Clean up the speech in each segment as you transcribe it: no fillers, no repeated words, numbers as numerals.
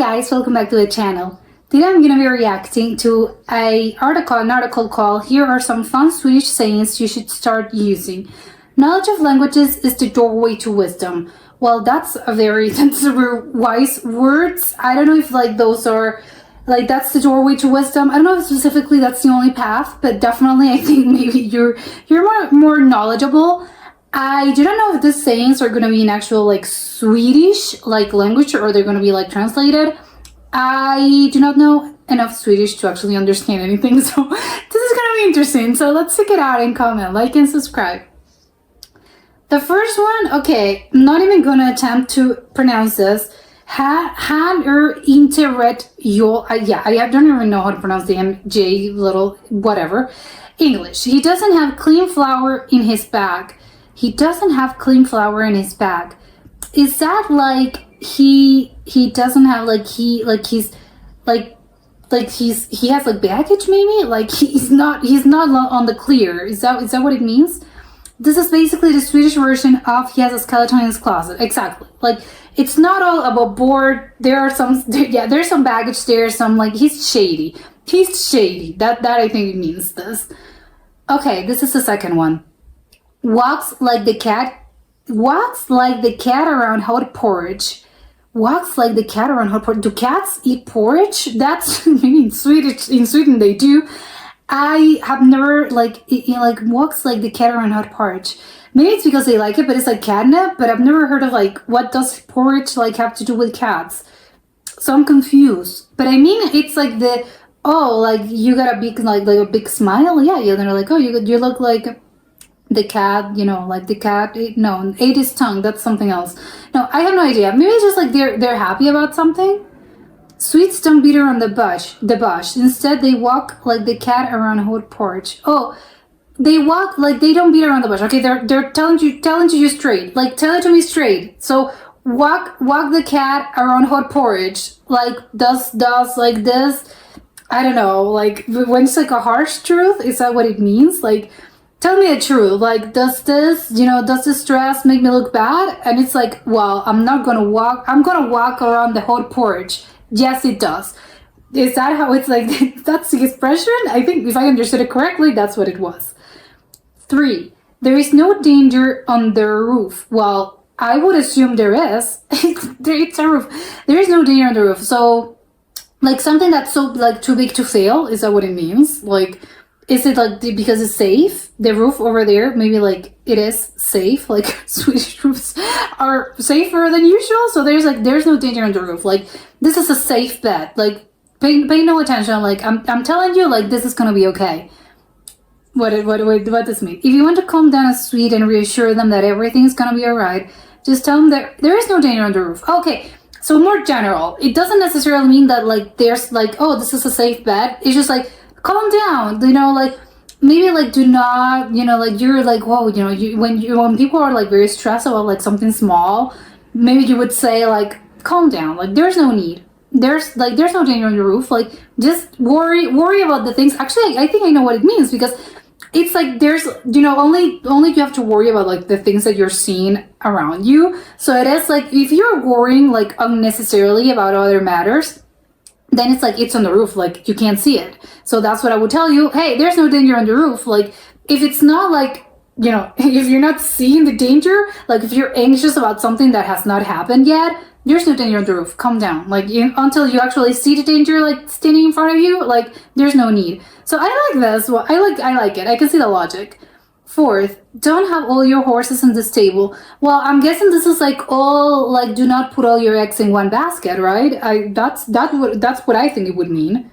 guys, welcome back to the channel. Today I'm going to be reacting to an article called "Here are some fun Swedish sayings you should start using. Knowledge of languages is the doorway to wisdom." Well, that's wise words. I don't know if those are that's the doorway to wisdom. I don't know if specifically that's the only path, but definitely I think maybe you're more knowledgeable. I do not know if these sayings are going to be in actual Swedish language, or they're going to be translated. I do not know enough Swedish to actually understand anything, so this is going to be interesting. So let's check it out and comment, like, and subscribe. The first one, okay, I'm not even going to attempt to pronounce this. Han interret yo. Yeah, I don't even know how to pronounce the MJ little whatever. English. He doesn't have clean flour in his bag. He doesn't have clean flour in his bag. Is that he doesn't have he has baggage, maybe? He's not on the clear. Is that what it means? This is basically the Swedish version of he has a skeleton in his closet. Exactly. It's not all about bored. There's some baggage there. Some he's shady. He's shady. That I think it means this. Okay, this is the second one. Walks like the cat around hot porridge. Walks like the cat around hot porridge. Do cats eat porridge? That's maybe in Sweden they do. I have never walks like the cat around hot porridge. Maybe it's because they like it, but it's catnip. But I've never heard of what does porridge have to do with cats. So I'm confused. But I mean, it's you got a big a big smile. Yeah, you're you look like the cat, the cat ate his tongue. That's something else. No, I have no idea. Maybe it's just they're happy about something. Swedes don't beat around the bush. Instead, they walk like the cat around a hot porridge. Oh, they walk they don't beat around the bush. Okay, they're telling you straight. Tell it to me straight. So walk the cat around hot porridge. Does this. I don't know. When it's a harsh truth, is that what it means? Tell me the truth. Does this dress make me look bad? And it's well, I'm gonna walk around the hot porridge. Yes, it does. Is that how it's that's the expression? I think if I understood it correctly, that's what it was. 3. There is no danger on the roof. Well, I would assume there is. It's a roof. There is no danger on the roof. So, something that's so too big to fail. Is that what it means? Is it because it's safe? The roof over there, maybe it is safe. Swedish roofs are safer than usual. So there's no danger on the roof. This is a safe bet. Pay no attention. I'm telling you, this is gonna be okay. What does this mean? If you want to calm down a Swede and reassure them that everything's gonna be alright, just tell them that there is no danger on the roof. Okay. So more general. It doesn't necessarily mean that there's oh, this is a safe bet. It's just calm down, maybe do not, you're whoa, when people are very stressed about something small, maybe you would say calm down, there's no need, there's no danger on the roof, just worry about the things. Actually, I think I know what it means, because it's there's only you have to worry about the things that you're seeing around you. So it is if you're worrying unnecessarily about other matters, then it's it's on the roof, you can't see it. So that's what I would tell you. Hey, there's no danger on the roof. If it's not if you're not seeing the danger, if you're anxious about something that has not happened yet, there's no danger on the roof. Calm down. Until you actually see the danger standing in front of you, there's no need. So I like this. Well, I like it. I can see the logic. 4th, don't have all your horses in the stable. Well, I'm guessing this is all do not put all your eggs in one basket, right? That's what I think it would mean.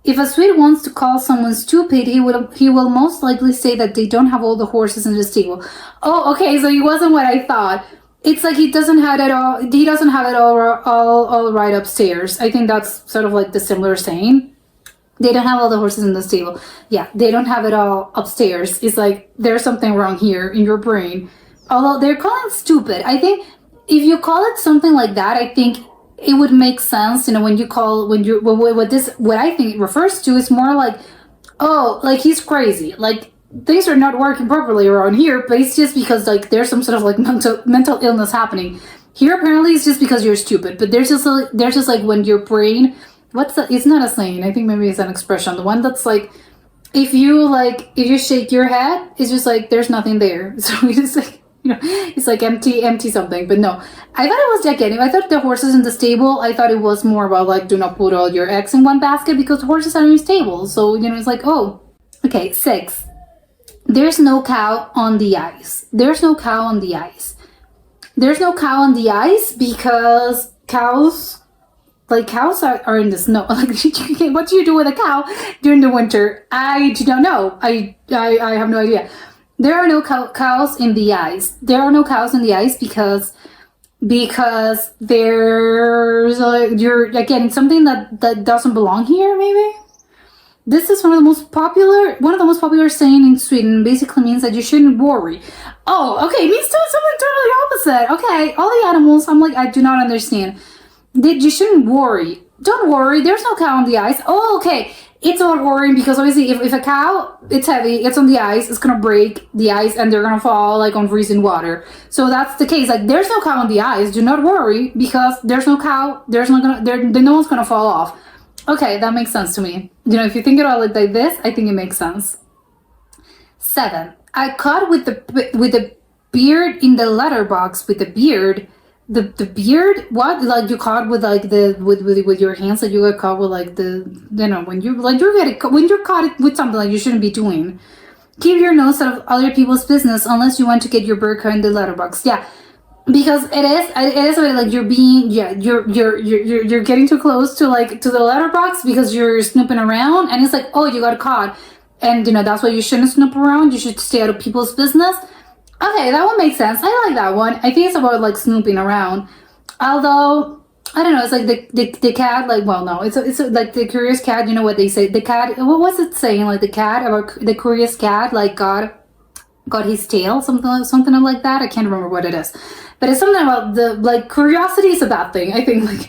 If a Swede wants to call someone stupid, he will most likely say that they don't have all the horses in the stable. Oh, okay, so it wasn't what I thought. It's he doesn't have it all. He doesn't have it all right upstairs. I think that's sort of the similar saying. They don't have all the horses in the stable. Yeah, they don't have it all upstairs. It's there's something wrong here in your brain. Although they're calling it stupid. I think if you call it something like that, I think it would make sense. What I think it refers to is more oh, he's crazy. Things are not working properly around here, but it's just because there's some sort of mental illness happening. Here apparently it's just because you're stupid, but there's just like when your brain, it's not a saying, I think maybe it's an expression. The one that's like, if you shake your head, it's just like there's nothing there. So it's like, it's like empty something. But no, I thought it was gigantic. I thought the horses in the stable, I thought it was more about like, do not put all your eggs in one basket because the horses are in your stable. So, it's like, oh, okay. 6, there's no cow on the ice. There's no cow on the ice. There's no cow on the ice because cows are in the snow. Like, what do you do with a cow during the winter? I do not know. I have no idea. There are no cows in the ice. There are no cows in the ice because there's you're again something that doesn't belong here. Maybe this is one of the most popular saying in Sweden. Basically means that you shouldn't worry. Oh, okay, it means something totally opposite. Okay, all the animals. I'm like, I do not understand. You shouldn't worry. Don't worry. There's no cow on the ice. Oh, okay. It's about worrying because obviously if a cow, it's heavy, it's on the ice, it's gonna break the ice and they're gonna fall like on freezing water. So that's the case. Like, there's no cow on the ice. Do not worry because there's no cow. No one's gonna fall off. Okay, that makes sense to me. If you think about it like this, I think it makes sense. 7, I caught with the beard in the letterbox with the beard. The beard, what, like you caught with like with your hands, that you got caught with like when you're caught with something like you shouldn't be doing. Keep your nose out of other people's business unless you want to get your bird caught in the letterbox. Yeah, because it is a bit like you're getting too close to the letterbox because you're snooping around, and it's like, oh, you got caught, and that's why you shouldn't snoop around. You should stay out of people's business. Okay, that one makes sense. I like that one. I think it's about like snooping around. Although, I don't know, it's like the cat, like, well, no, it's like the curious cat, you know what they say? The cat, what was it saying? Like the cat, about the curious cat, like got his tail, something like that. I can't remember what it is. But it's something about curiosity is a bad thing. I think like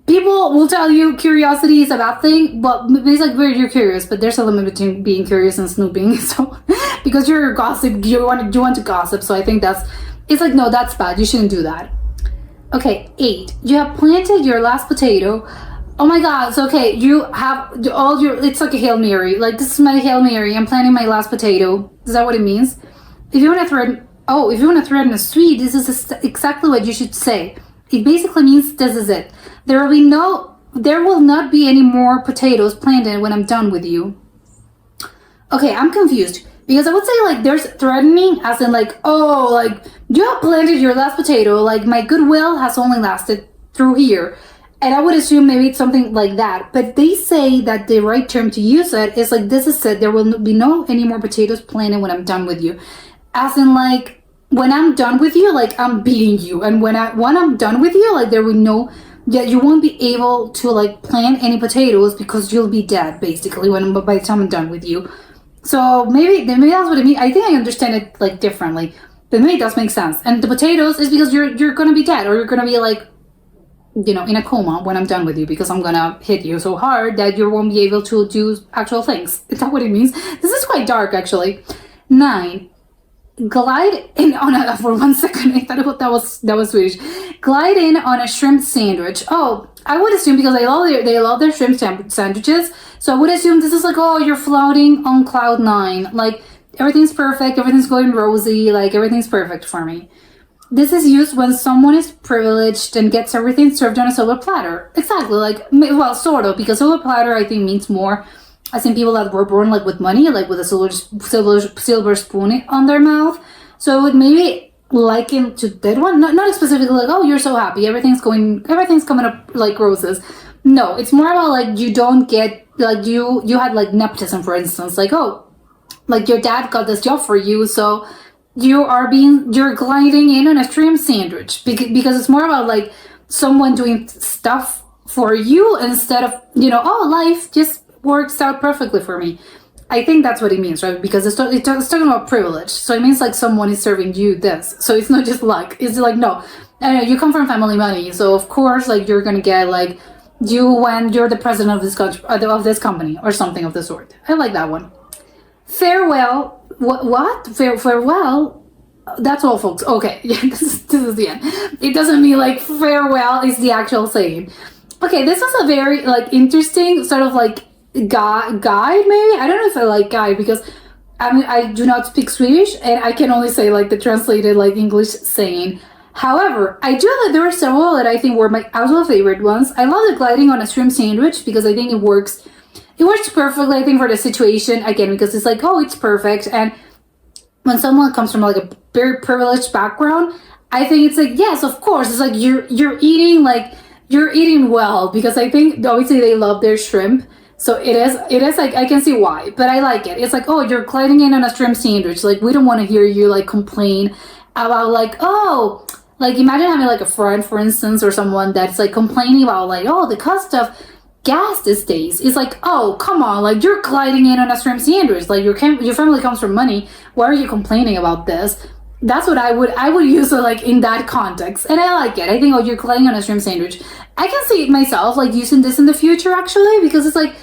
people will tell you curiosity is a bad thing, but it's like where you're curious, but there's a limit between being curious and snooping. So because you're a gossip, you want to gossip. So I think it's like, no, that's bad. You shouldn't do that. Okay, 8. You have planted your last potato. Oh my God. So okay, you have it's like a Hail Mary. Like, this is my Hail Mary. I'm planting my last potato. Is that what it means? If you want to threaten a Swede, this is exactly what you should say. It basically means this is it. There will not be any more potatoes planted when I'm done with you. Okay, I'm confused. Because I would say like there's threatening as in like, oh, like you have planted your last potato, like my goodwill has only lasted through here. And I would assume maybe it's something like that. But they say that the right term to use it is like, this is it. There will be no any more potatoes planted when I'm done with you. As in like, when I'm done with you, like I'm beating you. And when I'm done with you, like there will you won't be able to like plant any potatoes because you'll be dead basically by the time I'm done with you. So maybe that's what it means. I think I understand it like differently, but maybe it does make sense. And the potatoes is because you're gonna be dead, or you're gonna be like, in a coma when I'm done with you because I'm gonna hit you so hard that you won't be able to do actual things. Is that what it means? This is quite dark actually. 9. Glide in on a, for 1 second, I thought that was Swedish. Glide in on a shrimp sandwich. Oh, I would assume because they love their shrimp sandwiches. So I would assume this is like, oh, you're floating on cloud 9. Like everything's perfect, everything's going rosy, like everything's perfect for me. This is used when someone is privileged and gets everything served on a silver platter. Exactly, like, well, sort of, because silver platter I think means more as in people that were born like with money, like with a silver spoon on their mouth. So it would maybe liken to that one, not specifically like, oh, you're so happy, everything's coming up like roses. No, it's more about like you don't get like you had like nepotism, for instance, like, oh, like your dad got this job for you, so you're gliding in on a shrimp sandwich because it's more about like someone doing stuff for you instead of, oh, life just works out perfectly for me. I think that's what it means, right? Because it's talking about privilege. So it means like someone is serving you this. So it's not just luck. It's like, no, I know you come from family money. So of course, like you're going to get like when you're the president of this country, of this company or something of the sort. I like that one. Farewell. What? Farewell. That's all, folks. Okay, yeah, this is the end. It doesn't mean like farewell is the actual saying. Okay, this is a very like interesting sort of like guide maybe. I don't know if I like guide because I mean I do not speak Swedish and I can only say like the translated like English saying. However, I do that there are several that I think were my absolute favorite ones. I love the gliding on a shrimp sandwich because I think it works. It works perfectly, I think, for the situation again because it's like, oh, it's perfect. And when someone comes from like a very privileged background, I think it's like, yes, of course. It's like you're eating like you're eating well because I think obviously they love their shrimp. So it is like I can see why, but I like it. It's like, oh, you're gliding in on a shrimp sandwich. Like we don't want to hear you like complain about like, oh, like imagine having like a friend, for instance, or someone that's like complaining about like, oh, the cost of gas these days. It's like, oh, come on, like you're gliding in on a shrimp sandwich. Like your family comes from money. Why are you complaining about this? That's what I would use it like in that context, and I like it. I think, oh, you're gliding on a shrimp sandwich. I can see it myself like using this in the future actually because it's like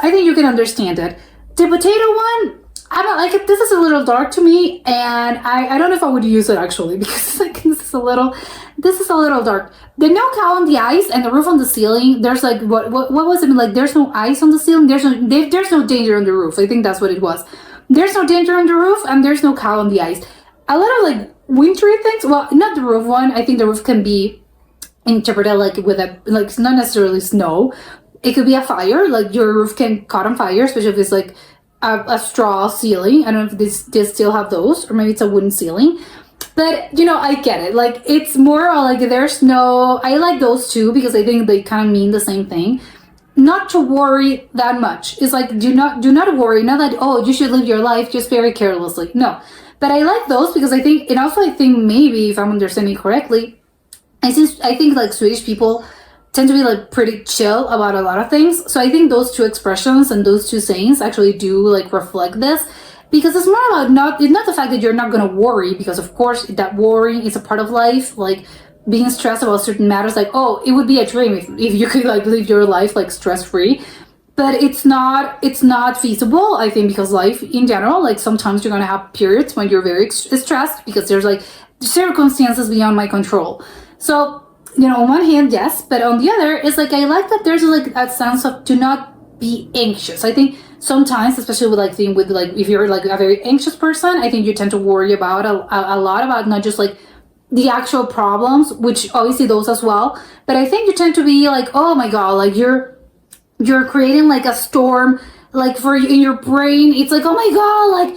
I think you can understand it. The potato one, I don't like it. This is a little dark to me, and I don't know if I would use it actually because like this is a little dark. The no cow on the ice and the roof on the ceiling. There's like what was it like? There's no ice on the ceiling. There's no danger on the roof. I think that's what it was. There's no danger on the roof, and there's no cow on the ice. A lot of like wintry things. Well, not the roof one. I think the roof can be interpreted like with a like it's not necessarily snow. It could be a fire. Like your roof can caught on fire, especially if it's like a straw ceiling. I don't know if they still have those, or maybe it's a wooden ceiling. But you know, I get it. Like it's more like there's no. I like those two because I think they kind of mean the same thing. Not to worry that much. It's like do not worry. Not that oh you should live your life just very carelessly. No, but I like those because I think, and also I think maybe if I'm understanding correctly, I think like Swedish people tend to be like pretty chill about a lot of things. So I think those two expressions and those two sayings actually do like reflect this. Because it's more about it's not the fact that you're not going to worry, because of course that worrying is a part of life, like being stressed about certain matters, like, oh, it would be a dream if you could like live your life like stress-free. But it's not feasible, I think, because life in general, like sometimes you're going to have periods when you're very stressed because there's like circumstances beyond my control. So, you know, on one hand, yes, but on the other, it's like I like that there's like a sense of do not be anxious. I think sometimes, especially with like if you're like a very anxious person, I think you tend to worry about a lot about not just like the actual problems, which obviously those as well, but I think you tend to be like, oh my god, like you're creating like a storm like for in your brain. It's like, oh my god,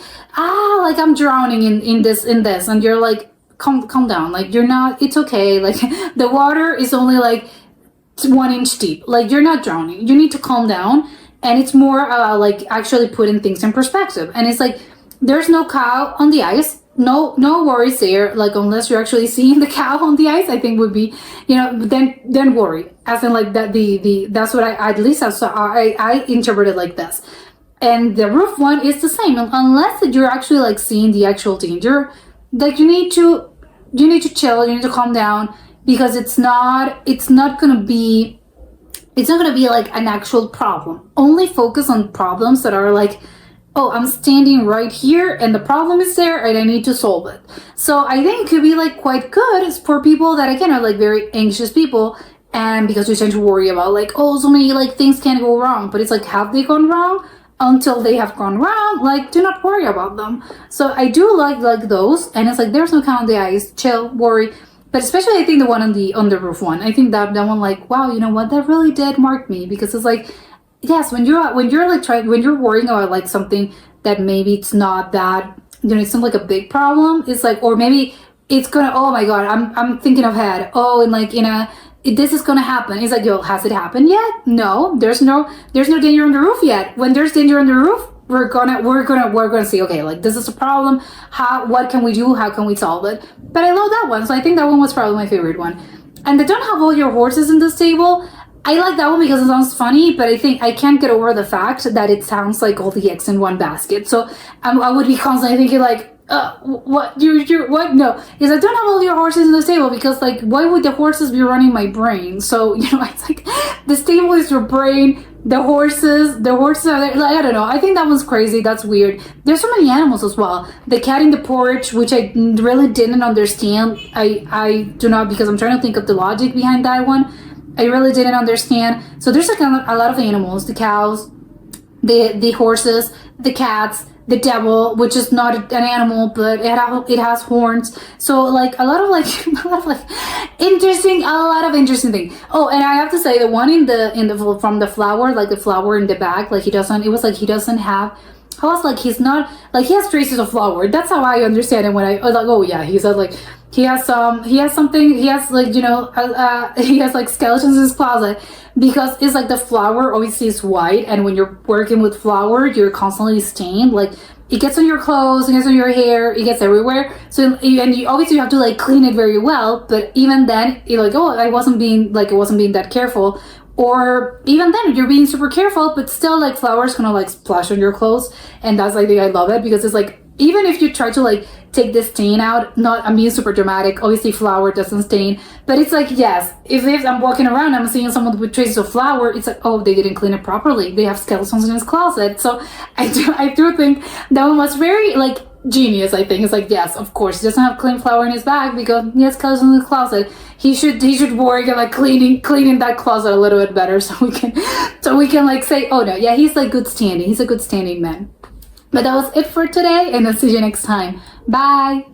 like I'm drowning in this, and you're like, calm down, like you're not, it's okay, like the water is only like 1 inch deep, like you're not drowning, you need to calm down. And it's more like actually putting things in perspective. And it's like there's no cow on the ice, no worries there, like unless you're actually seeing the cow on the ice, I think would be, you know, then worry, as in like that the that's what I at least I interpreted like this. And the roof one is the same, unless that you're actually like seeing the actual danger, like you need to chill, you need to calm down, because it's not gonna be like an actual problem. Only focus on problems that are like, oh, I'm standing right here and the problem is there and I need to solve it. So I think it could be like quite good for people that again are like very anxious people, and because we tend to worry about like, oh, so many like things can go wrong, but it's like, have they gone wrong? Until they have gone wrong, like do not worry about them. So I do like those, and it's like there's no count the ice, chill, worry. But especially I think the one on the roof one, I think that one, like, wow, you know what, that really did mark me, because it's like, yes, when you're like when you're worrying about like something that maybe it's not that, you know, it's not like a big problem, it's like, or maybe it's gonna, oh my god, I'm thinking ahead, oh, and like this is gonna happen. It's like, yo, has it happened yet? No, there's no danger on the roof yet. When there's danger on the roof, we're gonna see, okay, like this is a problem, what can we do, how can we solve it? But I love that one, so I think that one was probably my favorite one. And the don't have all your horses in this table, I like that one because it sounds funny, but I think I can't get over the fact that it sounds like all the eggs in one basket. So I would be constantly thinking like, what no, is I don't have all your horses in this table, because like why would the horses be running my brain? So, you know, it's like this table is your brain, the horses are there. Like, I don't know. I think that one's crazy. That's weird. There's so many animals as well. The cat in the porch, which I really didn't understand. I do not, because I'm trying to think of the logic behind that one. I really didn't understand. So there's like a lot of animals: the cows, the horses, the cats, the devil, which is not an animal, but it has horns. So like a lot of like a lot of interesting things. Oh, and I have to say, the one in the from the flower, like the flower in the back, like he doesn't. It was like he doesn't have. I was like, he's not like, he has traces of flower. That's how I understand it. When I was like, oh yeah, he said like he has something. He has like, he has like skeletons in his closet, because it's like the flour obviously is white, and when you're working with flour, you're constantly stained. Like it gets on your clothes, it gets on your hair, it gets everywhere. So you obviously have to like clean it very well. But even then, you're like, oh, I wasn't being that careful. Or even then, you're being super careful, but still, like, flour is gonna like splash on your clothes. And that's like, I love it, because it's like, even if you try to like take the stain out, I'm being super dramatic. Obviously, flour doesn't stain, but it's like, yes, if I'm walking around, I'm seeing someone with traces of flour, it's like, oh, they didn't clean it properly. They have skeletons in his closet. So I do think that one was very like genius. I think it's like, yes, of course, he doesn't have clean flour in his bag because he has skeletons in his closet. He should work at like cleaning that closet a little bit better, so we can like say, oh no, yeah, he's like good standing. He's a good standing man. But that was it for today, and I'll see you next time. Bye.